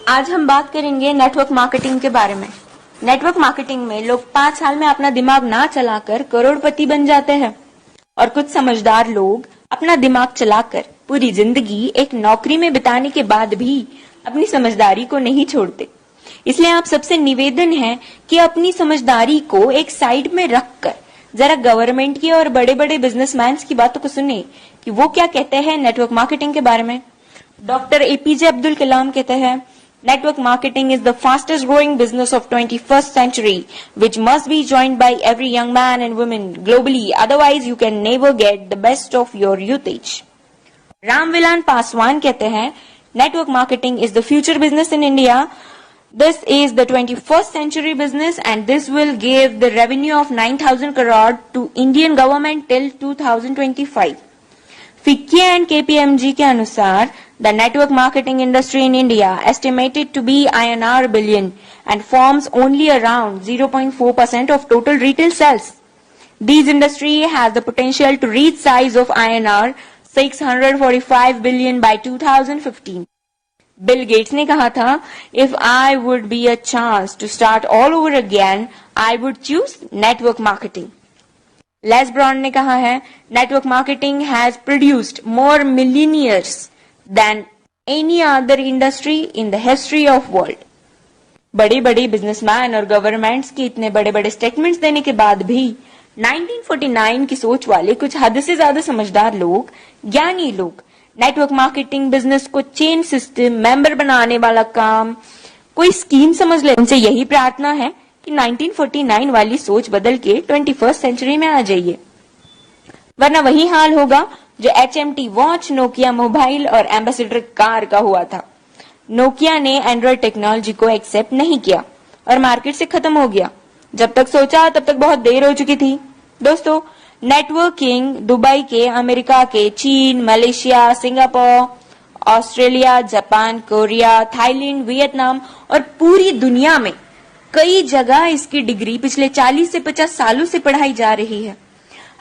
आज हम बात करेंगे नेटवर्क मार्केटिंग के बारे में। नेटवर्क मार्केटिंग में लोग 5 साल में अपना दिमाग ना चलाकर करोड़पति बन जाते हैं और कुछ समझदार लोग अपना दिमाग चलाकर पूरी जिंदगी एक नौकरी में बिताने के बाद भी अपनी समझदारी को नहीं छोड़ते। इसलिए आप सबसे निवेदन है कि अपनी समझदारी को एक साइड में रखकर जरा गवर्नमेंट की और बड़े बड़े बिजनेसमैन की बातों को सुने कि वो क्या कहते हैं नेटवर्क मार्केटिंग के बारे में। डॉक्टर एपीजे अब्दुल कलाम कहते हैं, Network marketing is the fastest growing business of 21st century, which must be joined by every young man and woman globally. Otherwise, you can never get the best of your usage. Ramvilas Paswan कहते हैं, Network marketing is the future business in India. This is the 21st century business and this will give the revenue of 9,000 crore to Indian government till 2025. FICCI and KPMG के अनुसार the network marketing industry in India estimated to be INR billion and forms only around 0.4% of total retail sales. This industry has the potential to reach size of INR 645 billion by 2015. Bill Gates ने कहा था, if I would be a chance to start all over again, I would choose network marketing. Les Brown ने कहा है, network marketing has produced more millionaires than any other industry in the history of world. बड़े बड़े businessman और governments के इतने बड़े बड़े स्टेटमेंट्स देने के बाद भी 1949 की सोच वाले कुछ हद से ज्यादा समझदार लोग, ज्ञानी लोग नेटवर्क मार्केटिंग बिजनेस को चेन सिस्टम, मेंबर बनाने वाला काम, कोई स्कीम समझ ले। उनसे यही प्रार्थना है कि 1949 वाली सोच बदल के 21st सेंचुरी में आ जाइए, वरना वही हाल होगा जो HMT वॉच, नोकिया मोबाइल और एम्बेसडर कार का हुआ था। नोकिया ने एंड्रॉइड टेक्नोलॉजी को एक्सेप्ट नहीं किया और मार्केट से खत्म हो गया। जब तक सोचा तब तक बहुत देर हो चुकी थी। दोस्तों, नेटवर्किंग दुबई के, अमेरिका के, चीन, Malaysia, Singapore, Australia, Japan, Korea, Thailand, Vietnam और पूरी दुनिया में कई जगह इसकी डिग्री पिछले 40 से 50 सालों से पढ़ाई जा रही है।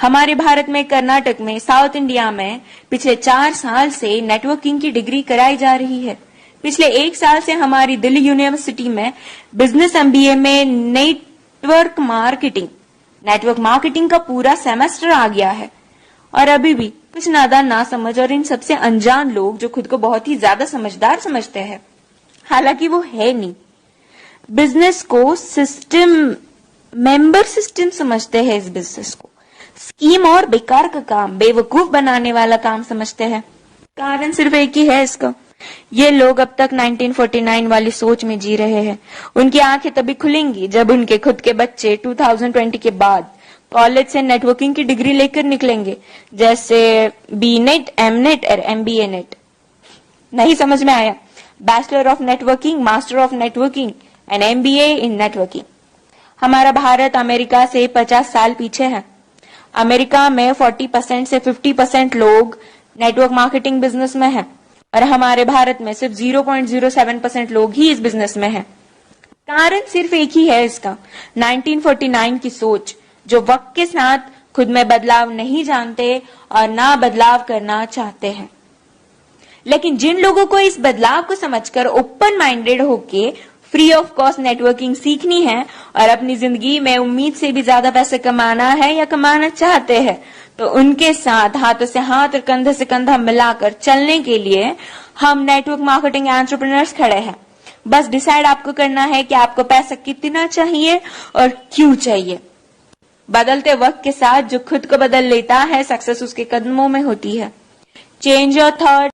हमारे भारत में, कर्नाटक में, साउथ इंडिया में पिछले 4 साल से नेटवर्किंग की डिग्री कराई जा रही है। पिछले 1 साल से हमारी दिल्ली यूनिवर्सिटी में बिजनेस MBA में नेटवर्क मार्केटिंग का पूरा सेमेस्टर आ गया है। और अभी भी कुछ नादान, ना समझ और इन सबसे अनजान लोग जो खुद को बहुत ही ज्यादा समझदार समझते हैं, हालांकि वो है नहीं, बिजनेस को सिस्टम, मेंबर सिस्टम समझते हैं। इस बिजनेस को स्कीम और बेकार का काम, बेवकूफ बनाने वाला काम समझते हैं। कारण सिर्फ एक ही है इसका, ये लोग अब तक 1949 वाली सोच में जी रहे हैं। उनकी आंखें तभी खुलेंगी जब उनके खुद के बच्चे 2020 के बाद कॉलेज से नेटवर्किंग की डिग्री लेकर निकलेंगे, जैसे BNet, MNet और MBA नेट। नहीं समझ में आया? Bachelor of networking, master of networking and MBA in networking. हमारा भारत अमेरिका से 50 साल पीछे है। अमेरिका में 40% से 50% लोग नेटवर्क मार्केटिंग बिजनेस में हैं और हमारे भारत में सिर्फ 0.07% लोग ही इस बिजनेस में हैं। कारण सिर्फ एक ही है इसका, 1949 की सोच, जो वक्त के साथ खुद में बदलाव नहीं जानते और ना बदलाव करना चाहते हैं। लेकिन जिन लोगों को इस बदलाव को समझकर ओपन माइंडेड होके फ्री ऑफ कॉस्ट नेटवर्किंग सीखनी है और अपनी जिंदगी में उम्मीद से भी ज्यादा पैसे कमाना है या कमाना चाहते हैं, तो उनके साथ हाथों से हाथ और कंधे से कंधा मिलाकर चलने के लिए हम नेटवर्क मार्केटिंग एंटरप्रेन्योर्स खड़े हैं। बस डिसाइड आपको करना है कि आपको पैसा कितना चाहिए और क्यों चाहिए। बदलते वक्त के साथ जो खुद को बदल लेता है, सक्सेस उसके कदमों में होती है। Change your thought,